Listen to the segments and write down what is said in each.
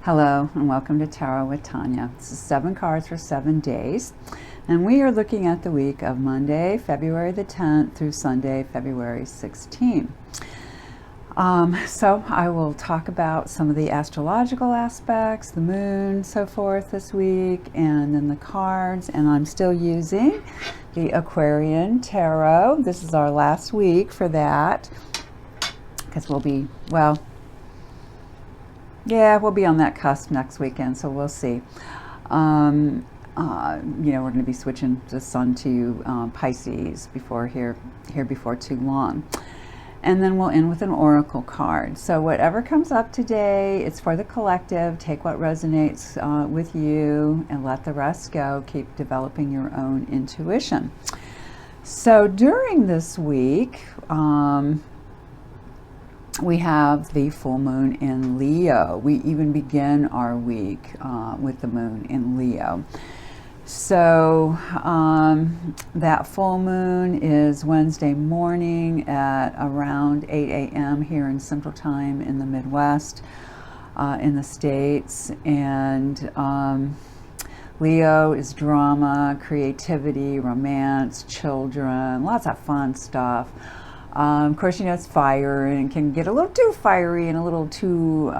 Hello and welcome to Tarot with Tanya. This is 7 cards for 7 days, and we are looking at the week of Monday, February the 10th through Sunday, February 16th. So I will talk about some of the astrological aspects, the moon, so forth this week, and then the cards. And I'm still using the Aquarian Tarot. This is our last week for that, because we'll be, well, yeah, we'll be on that cusp next weekend, so we'll see. We're going to be switching the sun to Pisces before before too long. And then we'll end with an oracle card. So whatever comes up today, it's for the collective. Take what resonates with you and let the rest go. Keep developing your own intuition. So during this week, we have the full moon in Leo. We even begin our week with the moon in Leo. So that full moon is Wednesday morning at around 8 a.m. here in Central Time in the Midwest, in the States. And Leo is drama, creativity, romance, children, lots of fun stuff. Of course, it's fire and can get a little too fiery and a little too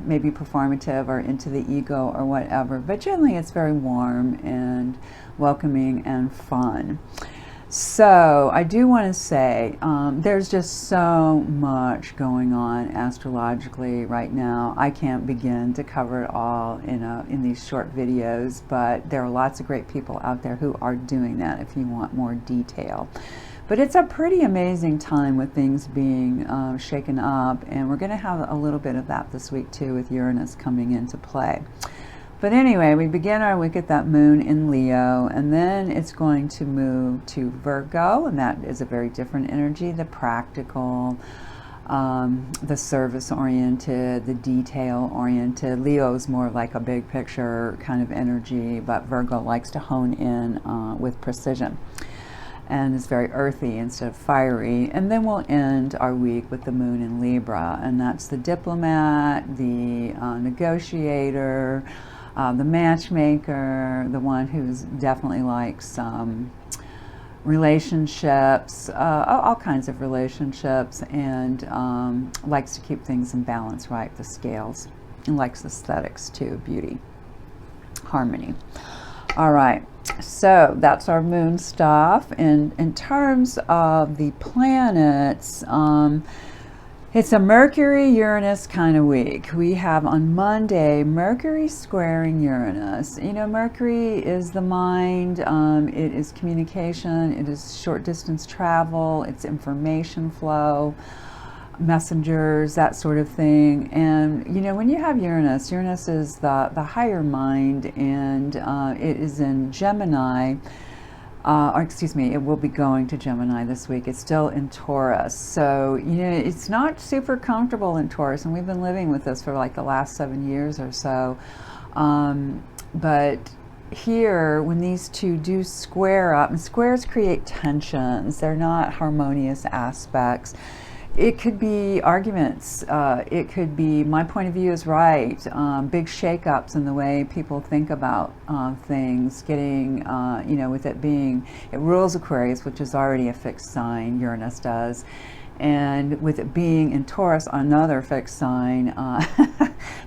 maybe performative or into the ego or whatever. But generally, it's very warm and welcoming and fun. So I do want to say there's just so much going on astrologically right now. I can't begin to cover it all in these short videos, but there are lots of great people out there who are doing that if you want more detail. But it's a pretty amazing time with things being shaken up, and we're going to have a little bit of that this week too with Uranus coming into play. But anyway, we begin our week at that moon in Leo, and then it's going to move to Virgo, and that is a very different energy, the practical, the service-oriented, the detail-oriented. Leo is more like a big picture kind of energy, but Virgo likes to hone in with precision. And it's very earthy instead of fiery. And then we'll end our week with the moon in Libra, and that's the diplomat, the negotiator, the matchmaker, the one who's definitely likes relationships, all kinds of relationships, and likes to keep things in balance, right, the scales, and likes aesthetics too, beauty, harmony. All right. So that's our moon stuff. And in terms of the planets, it's a Mercury-Uranus kind of week. We have on Monday, Mercury squaring Uranus. Mercury is the mind, it is communication, it is short distance travel, it's information flow, messengers, that sort of thing. And when you have Uranus is the higher mind, and it is in Gemini, or excuse me, it will be going to Gemini this week. It's still in Taurus, so it's not super comfortable in Taurus, and we've been living with this for like the last 7 years or so. But here, when these two do square up, and squares create tensions, they're not harmonious aspects. It could be arguments. It could be, my point of view is right. Big shakeups in the way people think about things. Getting, with it being, it rules Aquarius, which is already a fixed sign. Uranus does. And with it being in Taurus, another fixed sign,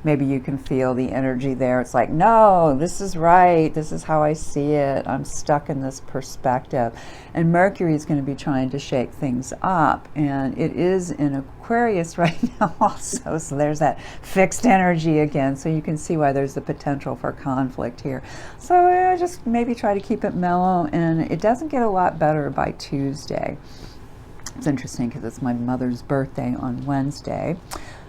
maybe you can feel the energy there. It's like, no, this is right. This is how I see it. I'm stuck in this perspective. And Mercury is going to be trying to shake things up. And it is in Aquarius right now also. So there's that fixed energy again. So you can see why there's the potential for conflict here. So just maybe try to keep it mellow. And it doesn't get a lot better by Tuesday. It's interesting because it's my mother's birthday on Wednesday,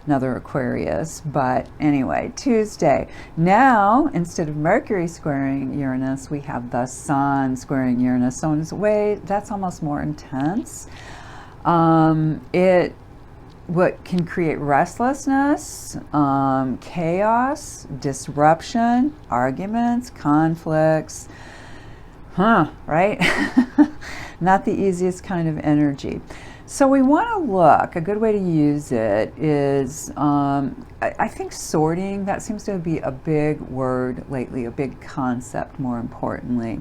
another Aquarius. But anyway, Tuesday. Now, instead of Mercury squaring Uranus, we have the Sun squaring Uranus. So in a way, that's almost more intense. It what can create restlessness, chaos, disruption, arguments, conflicts. Right? Not the easiest kind of energy. So we want to look, a good way to use it is, I think sorting, that seems to be a big word lately, a big concept more importantly.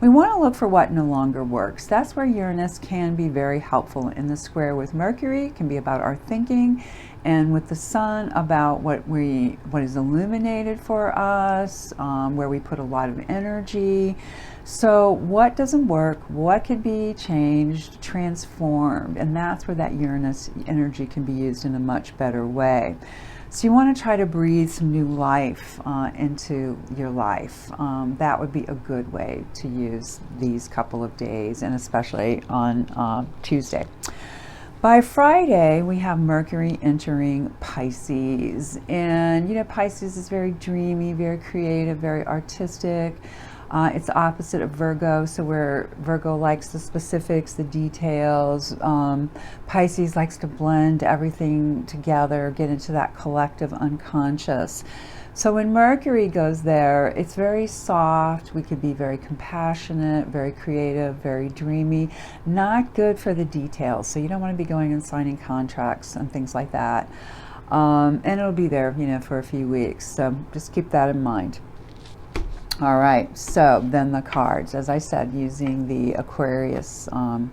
We want to look for what no longer works. That's where Uranus can be very helpful. In the square with Mercury, it can be about our thinking, and with the Sun about what is illuminated for us, where we put a lot of energy. So what doesn't work, what could be changed, transformed, and that's where that Uranus energy can be used in a much better way. So you want to try to breathe some new life into your life. That would be a good way to use these couple of days, and especially on Tuesday. By Friday, we have Mercury entering Pisces, and Pisces is very dreamy, very creative, very artistic. It's opposite of Virgo, so where Virgo likes the specifics, the details, Pisces likes to blend everything together, get into that collective unconscious. So when Mercury goes there, it's very soft. We could be very compassionate, very creative, very dreamy. Not good for the details, so you don't want to be going and signing contracts and things like that. And it'll be there, for a few weeks, so just keep that in mind. All right, so then the cards, as I said, using the Aquarius, or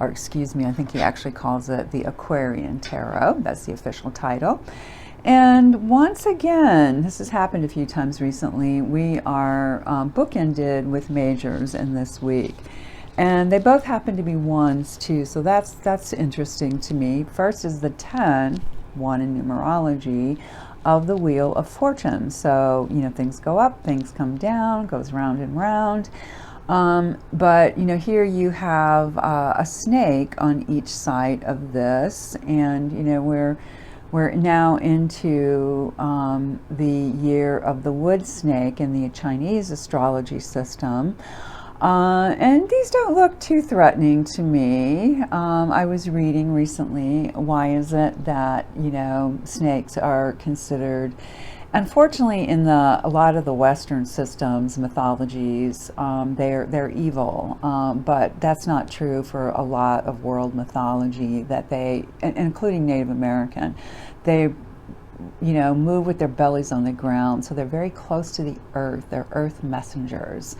excuse me, I think he actually calls it the Aquarian Tarot. That's the official title. And once again, this has happened a few times recently, we are bookended with majors in this week. And they both happen to be ones too, so that's interesting to me. First is the 10, 1 in numerology, of the Wheel of Fortune. So, things go up, things come down, goes round and round. But, here you have a snake on each side of this, and, we're now into the year of the wood snake in the Chinese astrology system. And these don't look too threatening to me. I was reading recently, why is it that, snakes are considered, unfortunately, in a lot of the Western systems, mythologies, they're evil. But that's not true for a lot of world mythology that including Native American, they move with their bellies on the ground. So they're very close to the earth. They're earth messengers.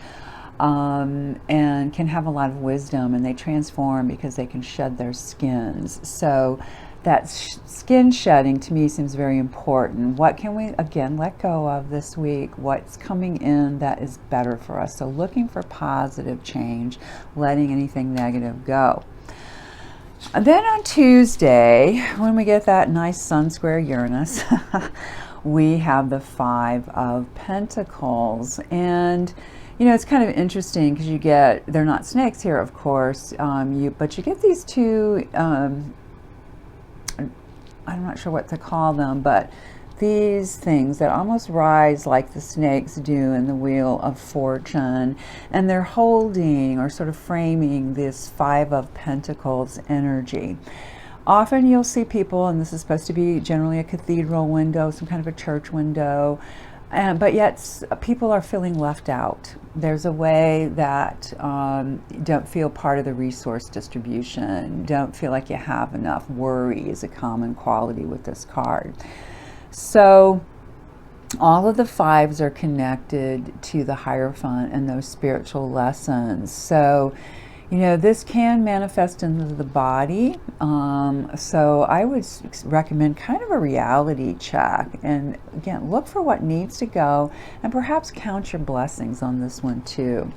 And can have a lot of wisdom, and they transform because they can shed their skins. So that skin shedding to me seems very important. What can we, again, let go of this week? What's coming in that is better for us? So looking for positive change, letting anything negative go. And then on Tuesday, when we get that nice Sun square Uranus, we have the 5 of Pentacles. And it's kind of interesting because they're not snakes here, of course, but you get these two, I'm not sure what to call them, but these things that almost rise like the snakes do in the Wheel of Fortune, and they're holding or sort of framing this 5 of Pentacles energy. Often you'll see people, and this is supposed to be generally a cathedral window, some kind of a church window, but yet people are feeling left out. There's a way that you don't feel part of the resource distribution, don't feel like you have enough. Worry is a common quality with this card. So all of the 5s are connected to the Hierophant and those spiritual lessons. So this can manifest into the body. So I would recommend kind of a reality check. And again, look for what needs to go, and perhaps count your blessings on this one too.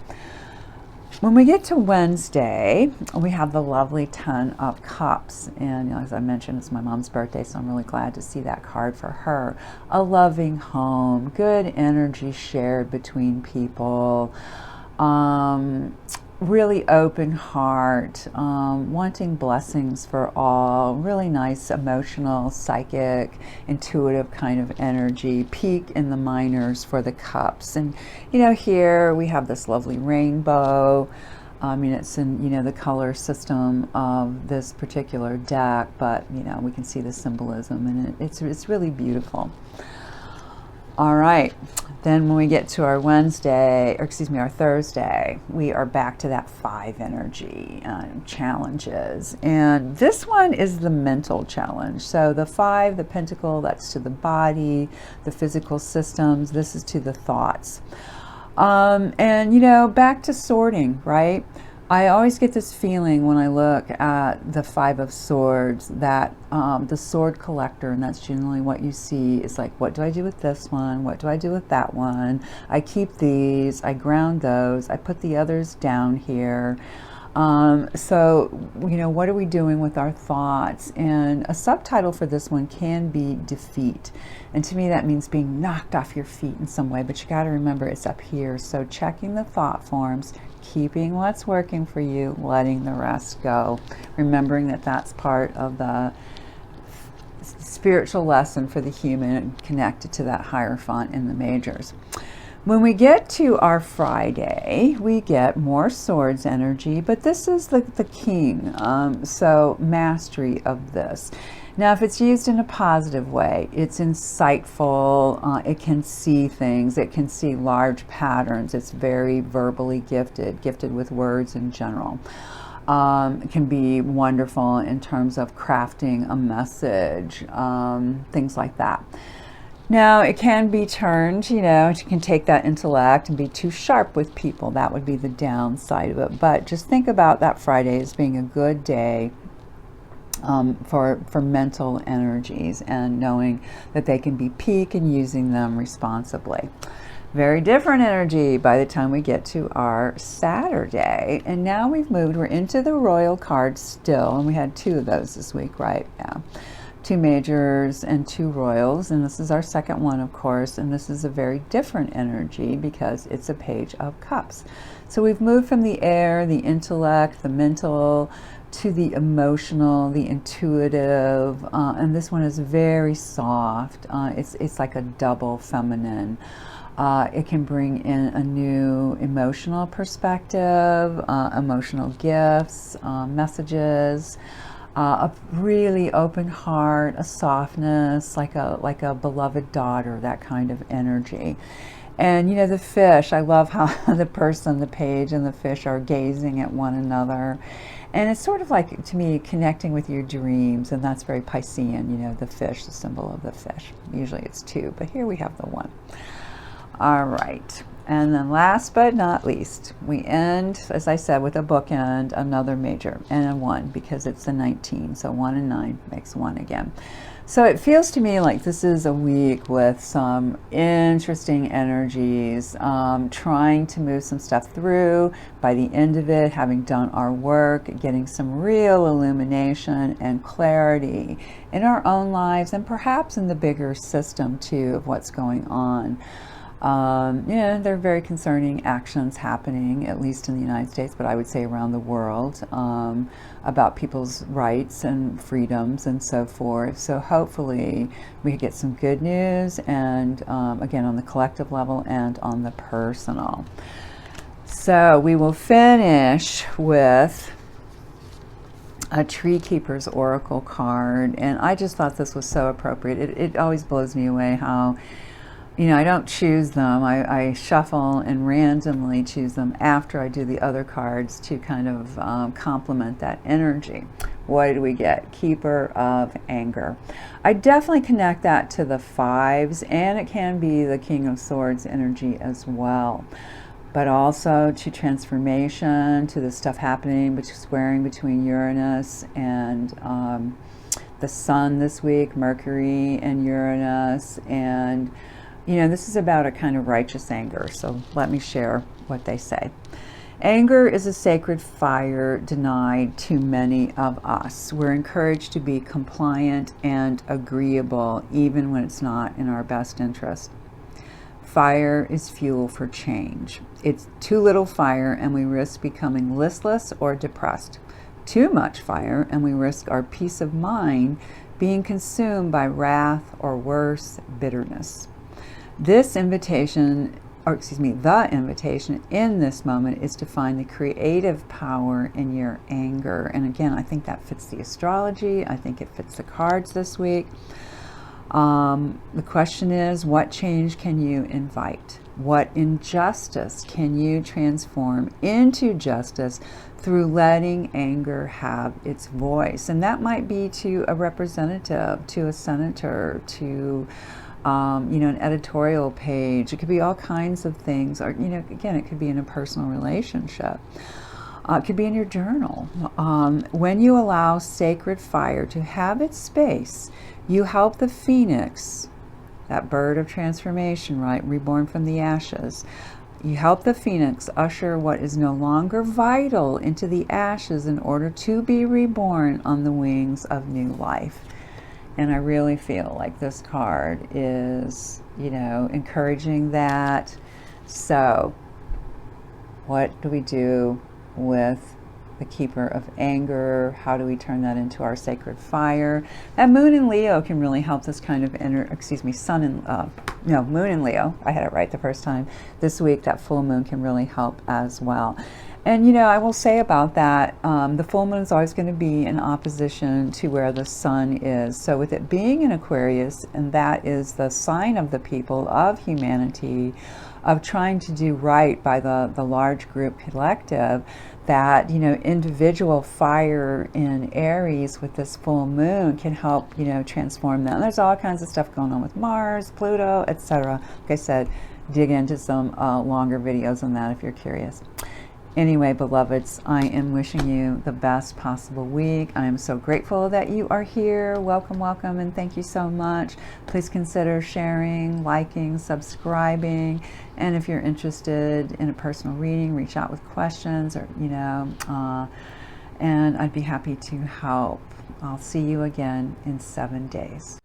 When we get to Wednesday, we have the lovely 10 of Cups. And as I mentioned, it's my mom's birthday, so I'm really glad to see that card for her. A loving home, good energy shared between people. Really open heart, wanting blessings for all, really nice emotional, psychic, intuitive kind of energy, peak in the minors for the Cups. And here we have this lovely rainbow, I mean, it's in, you know, the color system of this particular deck, but, you know, we can see the symbolism, and it's really beautiful. All right, then when we get to our Wednesday, or excuse me, our Thursday, we are back to that 5 energy challenges. And this one is the mental challenge. So the 5, the pentacle, that's to the body, the physical systems. This is to the thoughts. And, you know, back to sorting, right? I always get this feeling when I look at the 5 of Swords that the sword collector, and that's generally what you see, is like, what do I do with this one? What do I do with that one? I keep these, I ground those, I put the others down here. So, you know, what are we doing with our thoughts? And a subtitle for this one can be defeat. And to me, that means being knocked off your feet in some way, but you got to remember it's up here. So checking the thought forms, keeping what's working for you, letting the rest go. Remembering that that's part of the spiritual lesson for the human, connected to that Hierophant in the majors. When we get to our Friday, we get more Swords energy, but this is the king, so mastery of this. Now, if it's used in a positive way, it's insightful, it can see things, it can see large patterns, it's very verbally gifted with words in general. It can be wonderful in terms of crafting a message, things like that. Now, it can be turned, you know, you can take that intellect and be too sharp with people. That would be the downside of it. But just think about that Friday as being a good day for mental energies, and knowing that they can be peak and using them responsibly. Very different energy by the time we get to our Saturday. And now we're into the royal cards still, and we had 2 of those this week, right? Yeah. 2 majors and 2 royals, and this is our second one, of course, and this is a very different energy because it's a Page of Cups. So we've moved from the air, the intellect, the mental, to the emotional, the intuitive, and this one is very soft. It's like a double feminine. It can bring in a new emotional perspective, emotional gifts, messages, a really open heart, a softness, like a beloved daughter, that kind of energy. And, you know, the fish, I love how the person, the page, and the fish are gazing at one another. And it's sort of like, to me, connecting with your dreams, and that's very Piscean, you know, the fish, the symbol of the fish. Usually it's 2, but here we have the 1. All right. And then last but not least, we end, as I said, with a bookend, another major, and a 1, because it's the 19. So 1 and 9 makes 1 again. So it feels to me like this is a week with some interesting energies, trying to move some stuff through. By the end of it, having done our work, getting some real illumination and clarity in our own lives, and perhaps in the bigger system too of what's going on. Yeah, there are very concerning actions happening, at least in the United States, but I would say around the world, about people's rights and freedoms and so forth. So hopefully we get some good news, and again, on the collective level and on the personal. So we will finish with a Tree Keeper's Oracle card, and I just thought this was so appropriate. It always blows me away how, you know, I don't choose them. I shuffle and randomly choose them after I do the other cards to kind of complement that energy. What did we get? Keeper of Anger. I definitely connect that to the 5s, and it can be the King of Swords energy as well. But also to transformation, to the stuff happening, squaring between Uranus and the Sun this week, Mercury and Uranus, and you know, this is about a kind of righteous anger, so let me share what they say. Anger is a sacred fire denied to many of us. We're encouraged to be compliant and agreeable, even when it's not in our best interest. Fire is fuel for change. It's too little fire, and we risk becoming listless or depressed. Too much fire, and we risk our peace of mind being consumed by wrath or worse, bitterness. This invitation or excuse me, the invitation in this moment is to find the creative power in your anger. And again, I think that fits the astrology. I think it fits the cards this week. The question is, what change can you invite? What injustice can you transform into justice through letting anger have its voice? And that might be to a representative, to a senator, to an editorial page. It could be all kinds of things. Or, again, it could be in a personal relationship. It could be in your journal. When you allow sacred fire to have its space, you help the phoenix, that bird of transformation, right, reborn from the ashes. You help the phoenix usher what is no longer vital into the ashes in order to be reborn on the wings of new life. And I really feel like this card is, encouraging that. So, what do we do with the keeper of anger? How do we turn that into our sacred fire? That moon in Leo can really help this kind of moon in Leo. I had it right the first time. This week, that full moon can really help as well. And, I will say about that, the full moon is always going to be in opposition to where the sun is. So with it being in Aquarius, and that is the sign of the people, of humanity, of trying to do right by the large group collective, that, individual fire in Aries with this full moon can help, transform them. There's all kinds of stuff going on with Mars, Pluto, etc. Like I said, dig into some longer videos on that if you're curious. Anyway, beloveds, I am wishing you the best possible week. I am so grateful that you are here. Welcome, welcome, and thank you so much. Please consider sharing, liking, subscribing, and if you're interested in a personal reading, reach out with questions, or and I'd be happy to help. I'll see you again in 7 days.